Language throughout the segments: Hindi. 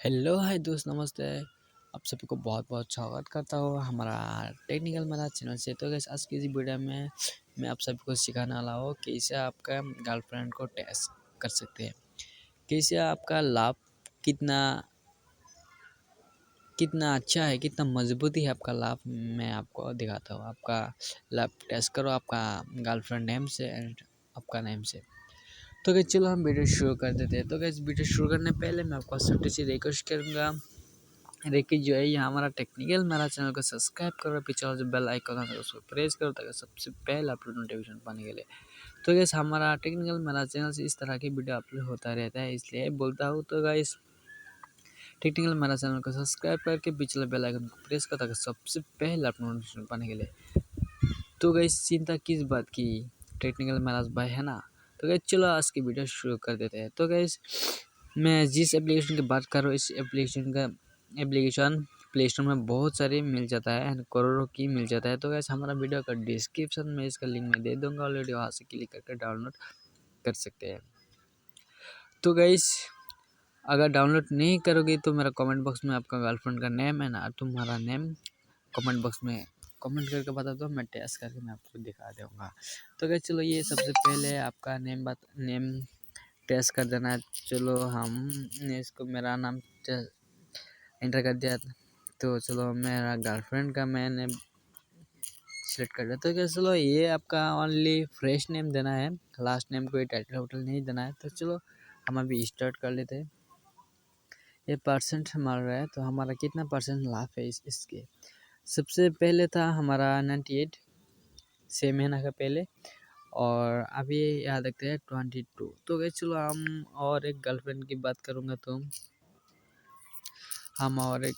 हेलो हाय दोस्त, नमस्ते। आप सभी को बहुत बहुत स्वागत करता हूँ हमारा टेक्निकल मेरा चैनल से। तो गैस आज की इस वीडियो में मैं आप सभी को सिखाने वाला हूँ कैसे आपका गर्लफ्रेंड को टेस्ट कर सकते हैं, कैसे आपका लाभ कितना कितना अच्छा है, कितना मजबूती है आपका लाभ। मैं आपको दिखाता हूँ। आपका लाभ टेस्ट करो आपका गर्लफ्रेंड नेम से एंड आपका नेम से। तो गैस चलो हम वीडियो शुरू कर देते हैं। तो गैस वीडियो शुरू करने पहले मैं आपको छोटी सी रिक्वेस्ट करूँगा, देखिए जो है ये हमारा टेक्निकल मेरा चैनल को सब्सक्राइब करो, पीछे वाला जो बेल आइकन है उसको प्रेस करो ताकि सबसे पहले अपलोड नोटिफिकेशन पाने के लिए। तो गैस हमारा टेक्निकल मेरा चैनल से इस तरह की वीडियो अपलोड होता रहता है, इसलिए बोलता हूँ। तो गाइस टेक्निकल मेरा चैनल को सब्सक्राइब करके पिछले बेल आइकन को प्रेस करो ताकि सबसे पहले अपलोड नोटिफिकेशन पाने के लिए। तो गाइस चिंता किस बात की, टेक्निकल मेरा भाई है ना। तो गाइस चलो आज की वीडियो शुरू कर देते हैं। तो गाइस मैं जिस एप्लीकेशन की बात कर रहा हूँ, इस एप्लीकेशन प्ले स्टोर में बहुत सारे मिल जाता है, करोड़ों की मिल जाता है। तो गैस हमारा वीडियो का डिस्क्रिप्शन में इसका लिंक मैं दे दूंगा, ऑलरेडी वहाँ से क्लिक करके डाउनलोड कर सकते हैं। तो गैस अगर डाउनलोड नहीं करोगे तो मेरा कमेंट बॉक्स में आपका गर्लफ्रेंड का नेम है ना, तुम्हारा नेम कमेंट बॉक्स में कमेंट करके बता दो, मैं टेस्ट करके मैं आपको दिखा दूँगा। तो गैस चलो ये सबसे पहले आपका नेम टेस्ट कर देना है। चलो हमने इसको मेरा नाम एंटर कर दिया, तो चलो मेरा गर्लफ्रेंड का मैंने सेलेक्ट कर दिया। तो क्या चलो ये आपका ओनली फ्रेश नेम देना है, लास्ट नेम कोई टाइटल वाइटल नहीं देना है। तो चलो हम अभी स्टार्ट कर लेते हैं। ये परसेंट मार रहा है, तो हमारा कितना परसेंट लाभ है इसके। सबसे पहले था हमारा 98 6 महीना का पहले, और अभी याद रखते हैं 22। तो गए चलो हम और एक गर्लफ्रेंड की बात करूँगा तो हम और एक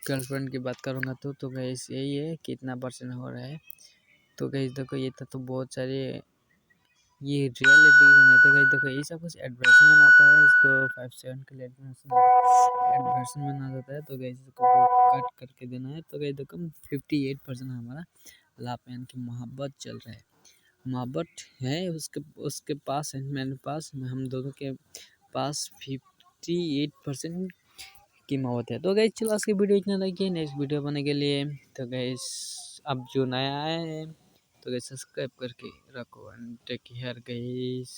गर्लफ्रेंड की बात करूँगा तो गैस यही है कितना परसेंट हो रहा है। तो गैस देखो ये तो बहुत सारे ये रियल एप्लीकेशन है। तो गैस देखो ये सब कुछ एडवर्टाइजमेंट आता है, इसको 5 सेकंड के लिए एडवर्टाइजमेंट आ जाता है। तो गैस इसको कट करके देना है। तो गैस देखो 58% हमारा लाभ यानी कि मोहब्बत चल रहा है, मोहब्बत है उसके पास है, मेरे पास, हम दोनों के पास 58% की मोहब्बत है। तो गैस चलो आज की वीडियो इतना तक है, नेक्स्ट वीडियो बनने के लिए। तो गैस अब जो नया आया है तो गैस सब्सक्राइब करके रखो एंड टेक केयर गैस।